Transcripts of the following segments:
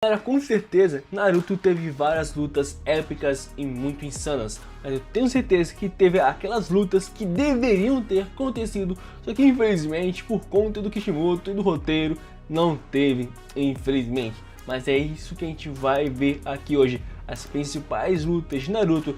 Galera, com certeza, Naruto teve várias lutas épicas e muito insanas, mas eu tenho certeza que teve aquelas lutas que deveriam ter acontecido, só que infelizmente, por conta do Kishimoto e do roteiro, não teve, infelizmente. Mas é isso que a gente vai ver aqui hoje, as principais lutas de Naruto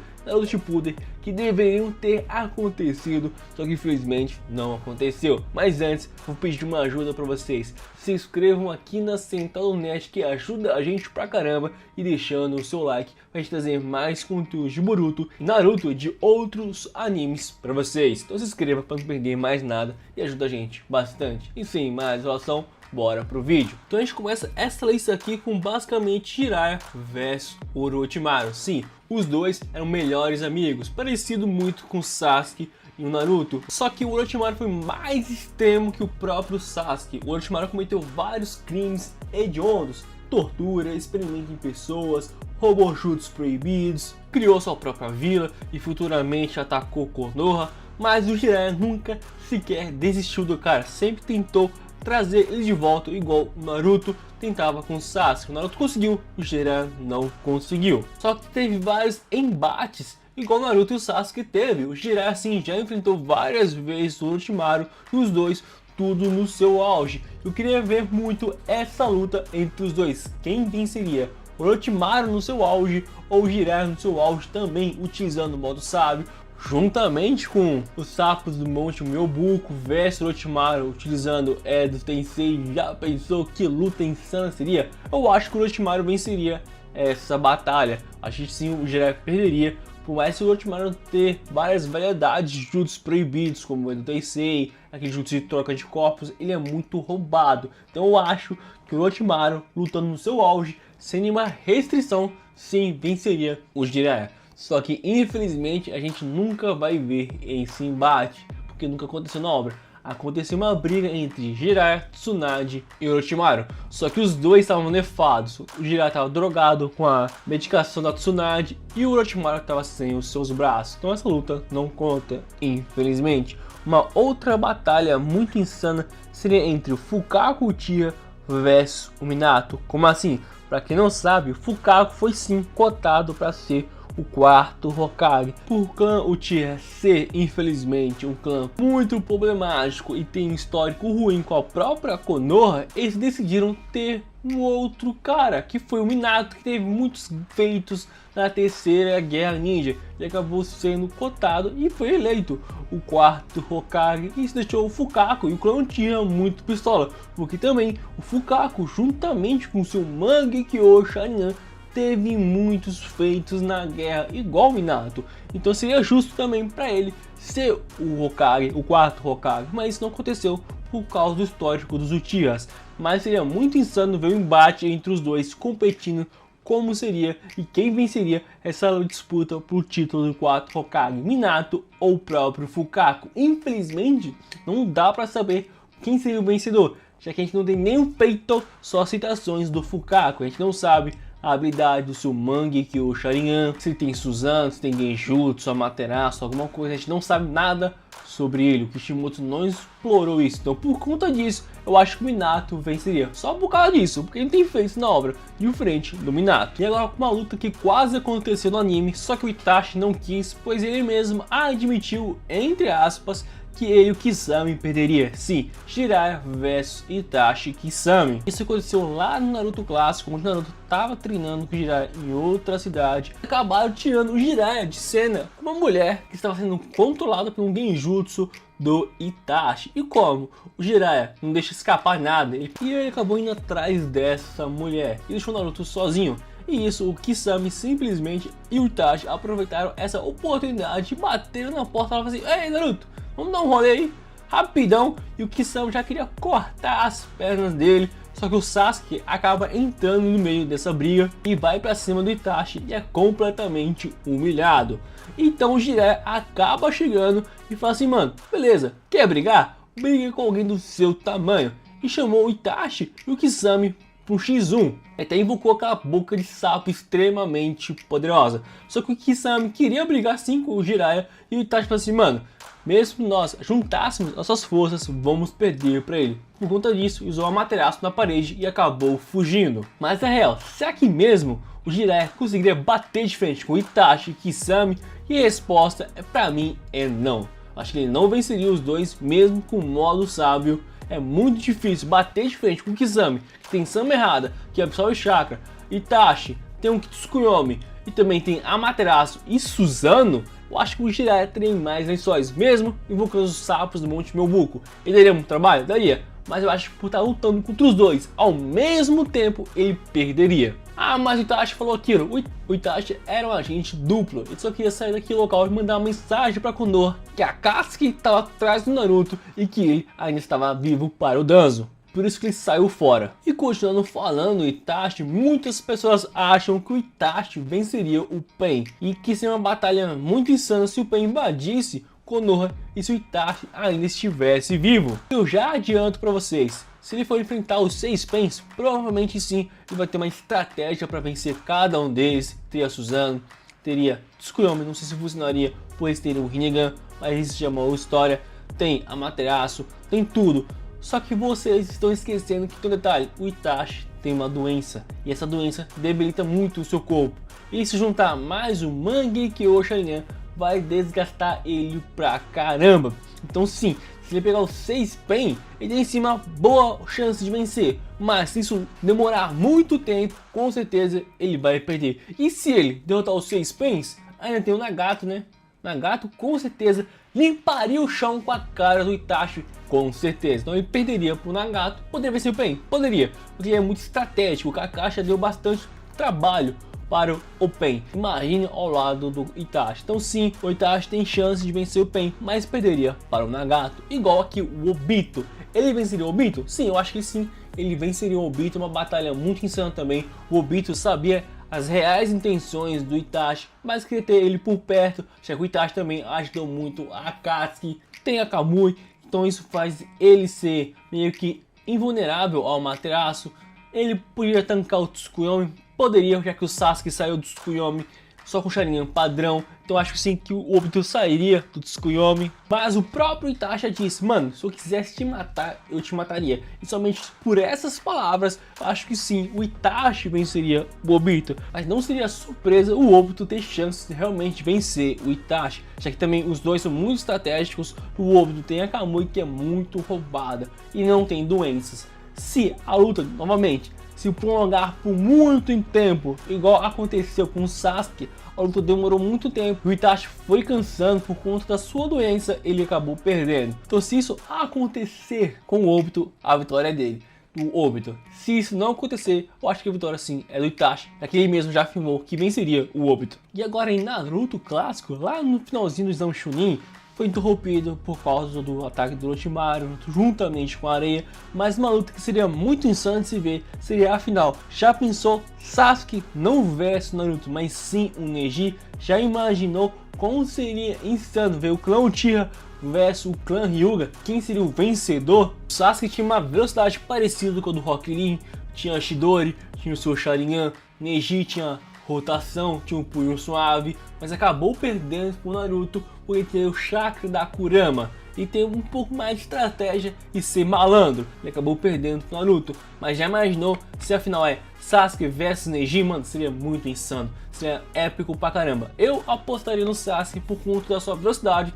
Shippuden que deveriam ter acontecido, só que infelizmente não aconteceu. Mas antes, vou pedir uma ajuda para vocês. Se inscrevam aqui na Central Net, que ajuda a gente pra caramba, e deixando o seu like para gente trazer mais conteúdos de Boruto e Naruto de outros animes para vocês. Então se inscreva para não perder mais nada e ajuda a gente bastante. E sem mais enrolação, bora pro vídeo. Então a gente começa essa lista aqui com basicamente Jiraiya versus Orochimaru. Sim, os dois eram melhores amigos, parecido muito com Sasuke e o Naruto. Só que o Orochimaru foi mais extremo que o próprio Sasuke. O Orochimaru cometeu vários crimes hediondos, tortura, experimento em pessoas, roubou chutes proibidos, criou sua própria vila e futuramente atacou Konoha. Mas o Jiraiya nunca sequer desistiu do cara, sempre tentou trazer ele de volta, igual o Naruto tentava com o Sasuke. O Naruto conseguiu, o Jiraiya não conseguiu. Só que teve vários embates, igual o Naruto e o Sasuke teve. O Jiraiya assim já enfrentou várias vezes o Orochimaru, e os dois tudo no seu auge. Eu queria ver muito essa luta entre os dois. Quem venceria? O Orochimaru no seu auge ou o Jiraiya no seu auge também, utilizando o modo sábio, juntamente com os sapos do Monte Myobuku versus Orochimaru utilizando Edo Tensei. Já pensou que luta insana seria? Eu acho que o Orochimaru venceria essa batalha. Acho que sim, o Jiraiya perderia, por mais que o Orochimaru ter várias variedades de jutsus proibidos, como o Edo Tensei, aquele jutsu de troca de corpos, ele é muito roubado. Então eu acho que o Orochimaru, lutando no seu auge, sem nenhuma restrição, sim, venceria o Jiraiya. Só que infelizmente a gente nunca vai ver esse embate, porque nunca aconteceu na obra. Aconteceu uma briga entre Jiraiya, Tsunade e Orochimaru, só que os dois estavam nefados. O Jiraiya estava drogado com a medicação da Tsunade e o Orochimaru estava sem os seus braços. Então essa luta não conta, infelizmente. Uma outra batalha muito insana seria entre o Fukaku Uchiha versus o Minato. Como assim? Para quem não sabe, o Fukaku foi sim cotado para ser o quarto Hokage. Por clã Uchiha ser, infelizmente, um clã muito problemático e tem um histórico ruim com a própria Konoha, eles decidiram ter um outro cara, que foi o Minato, que teve muitos feitos na terceira guerra ninja. Ele acabou sendo cotado e foi eleito o quarto Hokage. Isso deixou o Fukaku e o clã Uchiha muito pistola, porque também o Fukaku, juntamente com seu Mangekyo Sharingan, teve muitos feitos na guerra, igual o Minato. Então seria justo também para ele ser o Hokage, o quarto Hokage. Mas isso não aconteceu por causa do histórico dos Uchihas. Mas seria muito insano ver o embate entre os dois competindo, como seria e quem venceria essa disputa por título do quarto Hokage, Minato ou o próprio Fukaku. Infelizmente não dá para saber quem seria o vencedor, já que a gente não tem nenhum feito, só citações do Fukaku. A gente não sabe a habilidade do seu Mangekyo Sharingan, se tem Susanoo, se tem Genjutsu, Amaterasu, alguma coisa. A gente não sabe nada sobre ele, o Kishimoto não explorou isso. Então por conta disso, eu acho que o Minato venceria, só por causa disso, porque ele tem feito na obra diferente do Minato. E agora com uma luta que quase aconteceu no anime, só que o Itachi não quis, pois ele mesmo admitiu, entre aspas, que ele e o Kisame perderia. Sim, Jiraiya versus Itachi Kisame. Isso aconteceu lá no Naruto clássico, quando o Naruto estava treinando com o Jiraiya em outra cidade. Acabaram tirando o Jiraiya de cena, uma mulher que estava sendo controlada por um genjutsu do Itachi. E como o Jiraiya não deixa escapar nada, ele acabou indo atrás dessa mulher e deixou o Naruto sozinho. E isso, o Kisame simplesmente e o Itachi aproveitaram essa oportunidade, bateram na porta e falaram assim: "Ei, Naruto, vamos dar um rolê aí, rapidão." E o Kisame já queria cortar as pernas dele, só que o Sasuke acaba entrando no meio dessa briga e vai pra cima do Itachi e é completamente humilhado. Então o Jiraiya acaba chegando e fala assim: "Mano, beleza, quer brigar? Briga com alguém do seu tamanho." E chamou o Itachi e o Kisame pro X1. Até invocou aquela boca de sapo extremamente poderosa. Só que o Kisame queria brigar sim com o Jiraiya e o Itachi falou assim: "Mano, Mesmo que nós juntássemos nossas forças, vamos perder para ele. Por conta disso, usou a Amaterasu na parede e acabou fugindo. Mas na real, será que mesmo o Jiraiya conseguiria bater de frente com Itachi e Kisame? E a resposta pra mim é não. Acho que ele não venceria os dois mesmo com o modo sábio. É muito difícil bater de frente com Kisame, que tem Sama errada, que absorve chakra, Itachi, tem um Tsukuyomi e também tem Amaterasu e Susanoo. Eu acho que o Jiraiya teria mais lençóis, mesmo invocando os sapos do Monte Melbuco. Ele daria muito trabalho? Daria. Mas eu acho que por estar lutando contra os dois ao mesmo tempo, ele perderia. Ah, mas o Itachi falou aquilo. O Itachi era um agente duplo. Ele só queria sair daquele local e mandar uma mensagem para Konoha que a Akatsuki estava atrás do Naruto e que ele ainda estava vivo para o Danzo. Por isso que ele saiu fora. E continuando falando o Itachi, muitas pessoas acham que o Itachi venceria o Pain. E que seria uma batalha muito insana se o Pain invadisse Konoha e se o Itachi ainda estivesse vivo. Eu já adianto para vocês, se ele for enfrentar os 6 Pains, provavelmente sim, ele vai ter uma estratégia para vencer cada um deles. Teria Susanoo, teria Tsukuyomi, não sei se funcionaria, pois teria o Rinnegan, mas isso já é uma outra história. Tem Amaterasu, tem tudo. Só que vocês estão esquecendo que, tem um detalhe, o Itachi tem uma doença, e essa doença debilita muito o seu corpo. E se juntar mais o Mangekyou Sharingan, vai desgastar ele pra caramba. Então sim, se ele pegar os 6 Pain, ele tem sim uma boa chance de vencer. Mas se isso demorar muito tempo, com certeza ele vai perder. E se ele derrotar os 6 Pains, ainda tem o Nagato, né? Nagato com certeza limparia o chão com a cara do Itachi, com certeza. Então ele perderia pro Nagato. Poderia vencer o Pain? Poderia, porque ele é muito estratégico. O Kakashi deu bastante trabalho para o Pain. Imagine ao lado do Itachi. Então sim, o Itachi tem chance de vencer o Pain, mas perderia para o Nagato. Igual aqui o Obito. Ele venceria o Obito? Sim, eu acho que sim. Ele venceria o Obito, uma batalha muito insana também. O Obito sabia as reais intenções do Itachi, mas queria ter ele por perto, já que o Itachi também ajudou muito a Akatsuki, tem a Kamui, então isso faz ele ser meio que invulnerável ao Amaterasu. Ele poderia tancar o Tsukuyomi, poderia, já que o Sasuke saiu do Tsukuyomi só com o Sharingan padrão, então acho que sim que o Obito sairia do Tsukuyomi. Mas o próprio Itachi disse, mano, se eu quisesse te matar, eu te mataria. E somente por essas palavras, eu acho que sim, o Itachi venceria o Obito. Mas não seria surpresa o Obito ter chance de realmente vencer o Itachi, já que também os dois são muito estratégicos. O Obito tem a Kamui, que é muito roubada e não tem doenças. Se a luta, novamente, se prolongar por muito tempo, igual aconteceu com o Sasuke, a luta demorou muito tempo, o Itachi foi cansando por conta da sua doença, ele acabou perdendo. Então se isso acontecer com o Obito, a vitória é dele, do Obito. Se isso não acontecer, eu acho que a vitória sim é do Itachi, já que ele mesmo já afirmou que venceria o Obito. E agora em Naruto clássico, lá no finalzinho do exame Chunin, foi interrompido por causa do ataque do Orochimaru, juntamente com a areia, mas uma luta que seria muito insana de se ver seria a final. Já pensou Sasuke não versus Naruto, mas sim o Neji? Já imaginou como seria insano ver o clã Uchiha versus o clã Hyuga? Quem seria o vencedor? O Sasuke tinha uma velocidade parecida com a do Rock Lee, tinha Chidori, tinha o seu Sharingan, Neji tinha rotação, tinha um punho suave, mas acabou perdendo pro Naruto porque tem o chakra da Kurama e tem um pouco mais de estratégia e ser malandro. Ele acabou perdendo pro Naruto, mas já imaginou se a final é Sasuke versus Neji? Mano, seria muito insano, seria épico pra caramba. Eu apostaria no Sasuke por conta da sua velocidade,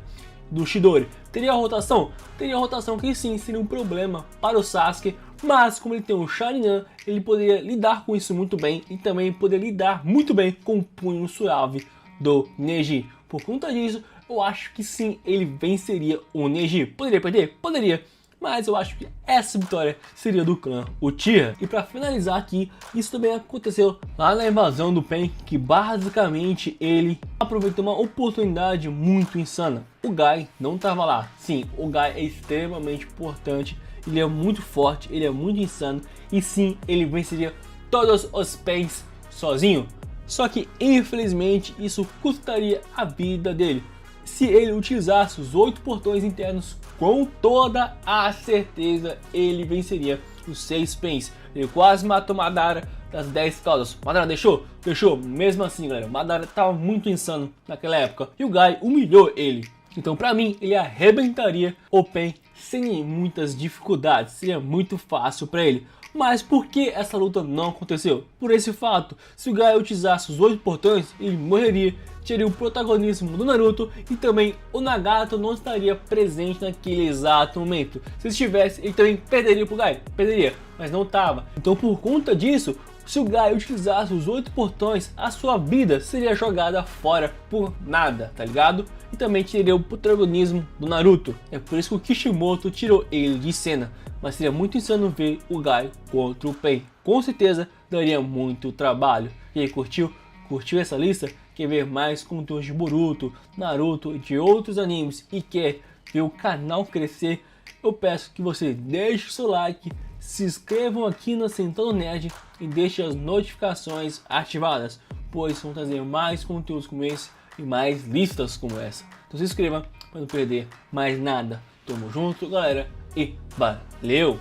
do Chidori. Teria rotação? Teria rotação que sim, seria um problema para o Sasuke, mas como ele tem um Sharingan, ele poderia lidar com isso muito bem e também poderia lidar muito bem com o punho suave do Neji. Por conta disso, eu acho que sim, ele venceria o Neji. Poderia perder? Poderia. Mas eu acho que essa vitória seria do clã Uchiha. E para finalizar aqui, isso também aconteceu lá na invasão do Pain, que basicamente ele aproveitou uma oportunidade muito insana. O Guy não estava lá. Sim, o Guy é extremamente importante, ele é muito forte, ele é muito insano. E sim, ele venceria todos os Pains sozinho. Só que infelizmente isso custaria a vida dele. Se ele utilizasse os 8 portões internos, com toda a certeza ele venceria os 6 Pains. Ele quase matou Madara das 10 caudas. Madara deixou? Deixou. Mesmo assim, galera, Madara estava muito insano naquela época. E o Guy humilhou ele. Então pra mim ele arrebentaria o Pain sem muitas dificuldades, seria muito fácil pra ele. Mas por que essa luta não aconteceu? Por esse fato, se o Gaio utilizasse os 8 portões, ele morreria, tiraria o protagonismo do Naruto e também o Nagato não estaria presente naquele exato momento. Se estivesse, ele também perderia pro Gaio, perderia, mas não estava. Então por conta disso, se o Gaio utilizasse os 8 portões, a sua vida seria jogada fora por nada, tá ligado? E também tiraria o protagonismo do Naruto. É por isso que o Kishimoto tirou ele de cena. Mas seria muito insano ver o Gaio contra o Pain. Com certeza daria muito trabalho. E aí, curtiu? Curtiu essa lista? Quer ver mais conteúdos de Boruto, Naruto e de outros animes e quer ver o canal crescer? Eu peço que você deixe o seu like, se inscrevam aqui no Central Nerd e deixe as notificações ativadas, pois vão trazer mais conteúdos como esse e mais listas como essa. Então se inscreva para não perder mais nada. Tamo junto, galera, e valeu!